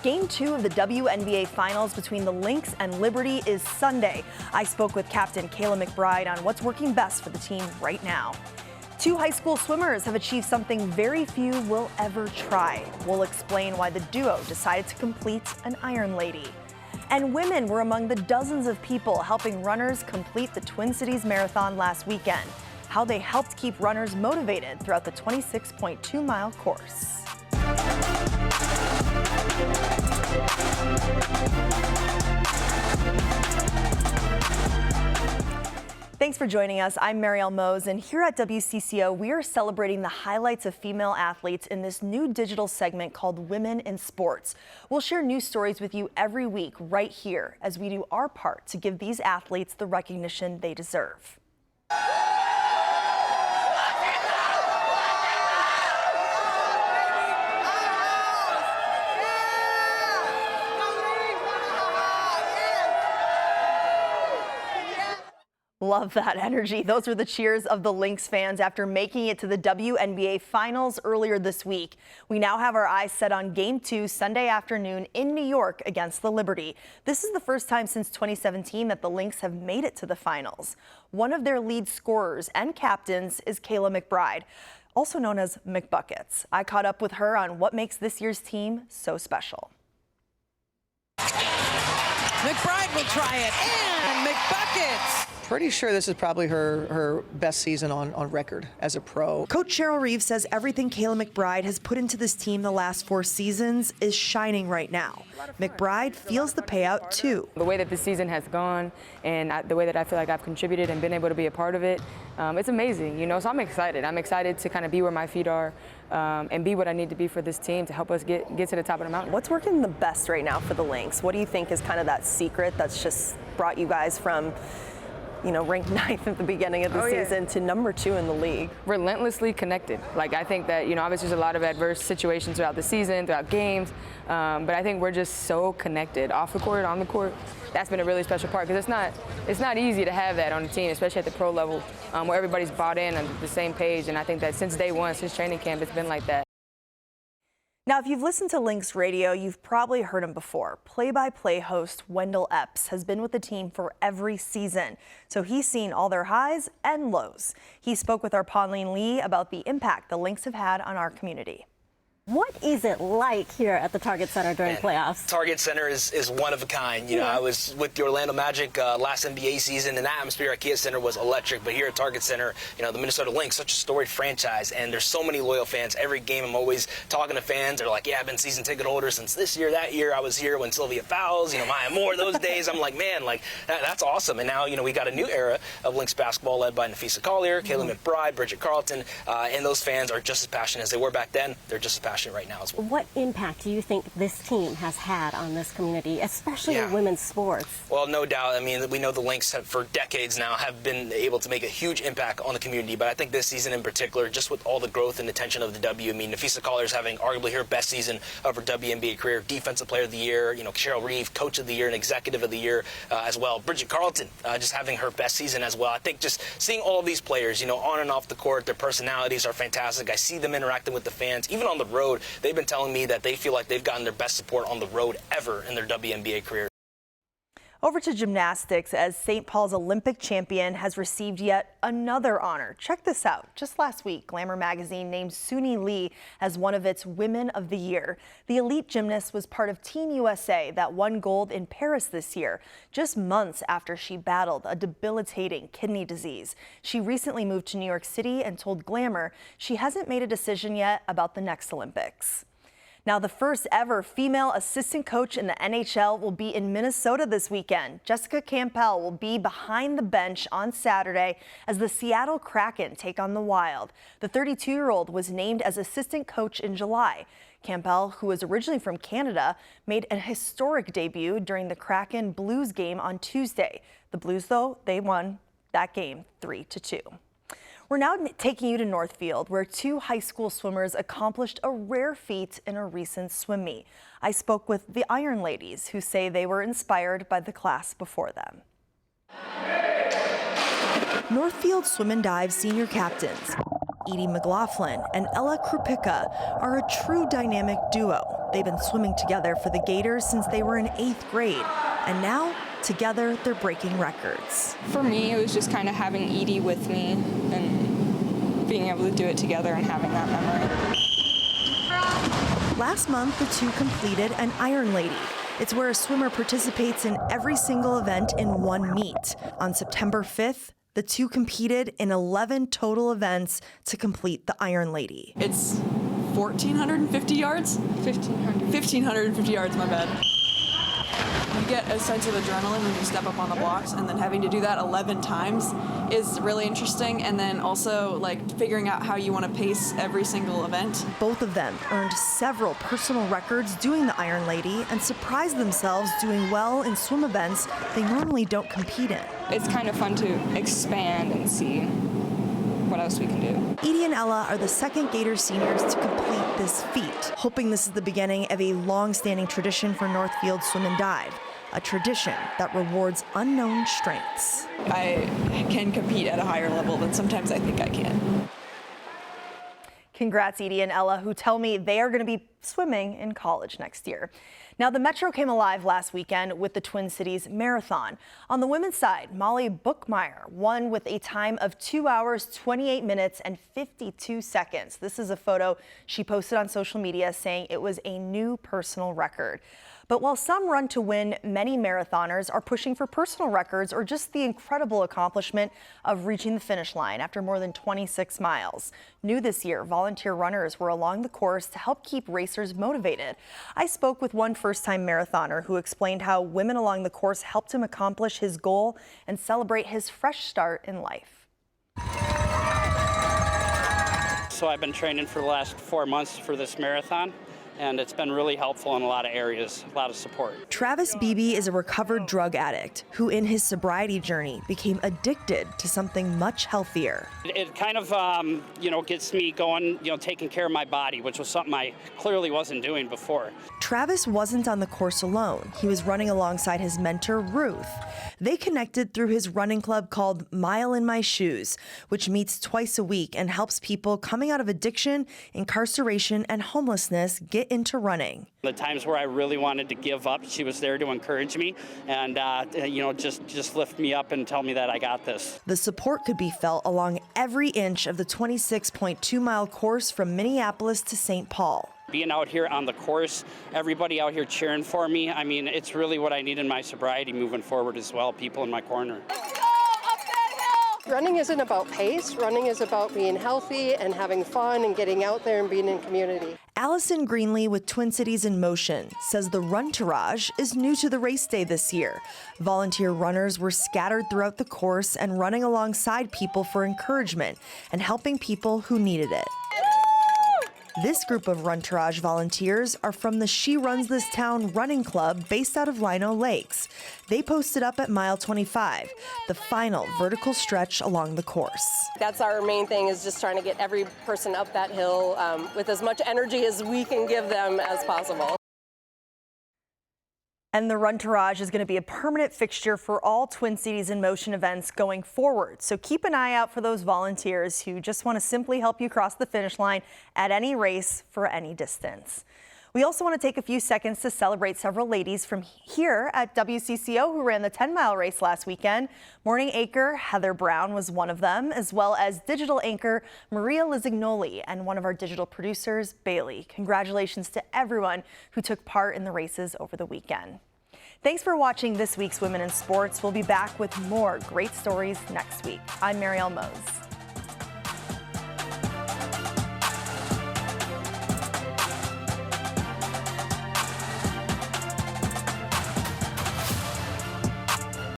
Game 2 of the WNBA Finals between the Lynx and Liberty is Sunday. I spoke with Captain Kayla McBride on what's working best for the team right now. Two high school swimmers have achieved something very few will ever try. We'll explain why the duo decided to complete an Iron Lady. And women were among the dozens of people helping runners complete the Twin Cities Marathon last weekend. How they helped keep runners motivated throughout the 26.2-mile course. Thanks for joining us. I'm Marielle Mohs, and here at WCCO, we are celebrating the highlights of female athletes in this new digital segment called Women in Sports. We'll share news stories with you every week right here as we do our part to give these athletes the recognition they deserve. Love that energy. Those were the cheers of the Lynx fans after making it to the WNBA Finals earlier this week. We now have our eyes set on Game 2 Sunday afternoon in New York against the Liberty. This is the first time since 2017 that the Lynx have made it to the finals. One of their lead scorers and captains is Kayla McBride, also known as McBuckets. I caught up with her on what makes this year's team so special. McBride will try it, and McBuckets. Pretty sure this is probably her best season on record as a pro. Coach Cheryl Reeves says everything Kayla McBride has put into this team the last 4 seasons is shining right now. McBride feels the payout too. The way that this season has gone and the way that I feel like I've contributed and been able to be a part of it, it's amazing, you know, so I'm excited. I'm excited to kind of be where my feet are and be what I need to be for this team to help us get to the top of the mountain. What's working the best right now for the Lynx? What do you think is kind of that secret that's just brought you guys from, you know, ranked 9th at the beginning of the season to number 2 in the league? Relentlessly connected. Like, I think that, you know, obviously there's a lot of adverse situations throughout the season, throughout games, but I think we're just so connected off the court, on the court. That's been a really special part because it's not easy to have that on the team, especially at the pro level, where everybody's bought in on the same page. And I think that since day one, since training camp, it's been like that. Now, if you've listened to Lynx Radio, you've probably heard him before. Play-by-play host Wendell Epps has been with the team for every season, so he's seen all their highs and lows. He spoke with our Pauline Lee about the impact the Lynx have had on our community. What is it like here at the Target Center during playoffs? Target Center is one of a kind. You know, I was with the Orlando Magic last NBA season, and the atmosphere at Kia Center was electric. But here at Target Center, you know, the Minnesota Lynx, such a storied franchise, and there's so many loyal fans. Every game I'm always talking to fans. They're like, yeah, I've been season ticket holder since this year, that year. I was here when Sylvia fouls, you know, Maya Moore, those days. I'm like, man, like, that's awesome. And now, you know, we got a new era of Lynx basketball led by Napheesa Collier, Kayla McBride, Bridget Carlton, and those fans are just as passionate as they were back then. They're just as passionate right now as well. What impact do you think this team has had on this community, especially in women's sports? Well, no doubt. I mean, we know the Lynx have, for decades now, have been able to make a huge impact on the community. But I think this season in particular, just with all the growth and attention of the W, I mean, Napheesa Collier is having arguably her best season of her WNBA career. Defensive Player of the Year, you know, Cheryl Reeves, Coach of the Year and Executive of the Year as well. Bridget Carlton just having her best season as well. I think just seeing all of these players, you know, on and off the court, their personalities are fantastic. I see them interacting with the fans. Even on the road, they've been telling me that they feel like they've gotten their best support on the road ever in their WNBA career. Over to gymnastics, as St. Paul's Olympic champion has received yet another honor. Check this out. Just last week, Glamour magazine named Sunni Lee as one of its Women of the Year. The elite gymnast was part of Team USA that won gold in Paris this year, just months after she battled a debilitating kidney disease. She recently moved to New York City and told Glamour she hasn't made a decision yet about the next Olympics. Now, the first ever female assistant coach in the NHL will be in Minnesota this weekend. Jessica Campbell will be behind the bench on Saturday as the Seattle Kraken take on the Wild. The 32-year-old was named as assistant coach in July. Campbell, who is originally from Canada, made a historic debut during the Kraken Blues game on Tuesday. The Blues, though, they won that game 3-2. We're now taking you to Northfield, where 2 high school swimmers accomplished a rare feat in a recent swim meet. I spoke with the Iron Ladies, who say they were inspired by the class before them. Northfield Swim and Dive senior captains Edie McLaughlin and Ella Krupicka are a true dynamic duo. They've been swimming together for the Gators since they were in 8th grade. And now, together, they're breaking records. For me, it was just kind of having Edie with me and being able to do it together and having that memory. Last month, the two completed an Iron Lady. It's where a swimmer participates in every single event in one meet. On September 5th, the two competed in 11 total events to complete the Iron Lady. It's 1,450 yards? 1,550 yards, my bad. You get a sense of adrenaline when you step up on the blocks, and then having to do that 11 times is really interesting, and then also like figuring out how you want to pace every single event. Both of them earned several personal records doing the Iron Lady and surprised themselves doing well in swim events they normally don't compete in. It's kind of fun to expand and see what else we can do. Edie and Ella are the second Gator seniors to complete this feat, hoping this is the beginning of a long-standing tradition for Northfield Swim and Dive, a tradition that rewards unknown strengths. I can compete at a higher level than sometimes I think I can. Congrats, Edie and Ella, who tell me they are going to be swimming in college next year. Now, the Metro came alive last weekend with the Twin Cities Marathon. On the women's side, Molly Bookmyer won with a time of 2 hours, 28 minutes, and 52 seconds. This is a photo she posted on social media saying it was a new personal record. But while some run to win, many marathoners are pushing for personal records or just the incredible accomplishment of reaching the finish line after more than 26 miles. New this year, volunteer runners were along the course to help keep racers motivated. I spoke with one first-time marathoner who explained how women along the course helped him accomplish his goal and celebrate his fresh start in life. So I've been training for the last 4 months for this marathon, and it's been really helpful in a lot of areas, a lot of support. Travis Beebe is a recovered drug addict who in his sobriety journey became addicted to something much healthier. It kind of, gets me going, taking care of my body, which was something I clearly wasn't doing before. Travis wasn't on the course alone. He was running alongside his mentor, Ruth. They connected through his running club called Mile in My Shoes, which meets twice a week and helps people coming out of addiction, incarceration, and homelessness get into running. The times where I really wanted to give up, she was there to encourage me and, just lift me up and tell me that I got this. The support could be felt along every inch of the 26.2-mile course from Minneapolis to St. Paul. Being out here on the course, everybody out here cheering for me, it's really what I need in my sobriety moving forward as well, people in my corner. Running isn't about pace. Running is about being healthy and having fun and getting out there and being in community. Allison Greenlee with Twin Cities in Motion says the Runtourage is new to the race day this year. Volunteer runners were scattered throughout the course and running alongside people for encouragement and helping people who needed it. This group of Runtourage volunteers are from the She Runs This Town running club based out of Lino Lakes. They posted up at mile 25, the final vertical stretch along the course. That's our main thing, is just trying to get every person up that hill with as much energy as we can give them as possible. And the Runtourage is going to be a permanent fixture for all Twin Cities in Motion events going forward. So keep an eye out for those volunteers who just want to simply help you cross the finish line at any race for any distance. We also want to take a few seconds to celebrate several ladies from here at WCCO who ran the 10-mile race last weekend. Morning anchor Heather Brown was one of them, as well as digital anchor Maria Lizignoli and one of our digital producers, Bailey. Congratulations to everyone who took part in the races over the weekend. Thanks for watching this week's Women in Sports. We'll be back with more great stories next week. I'm Marielle Mohs.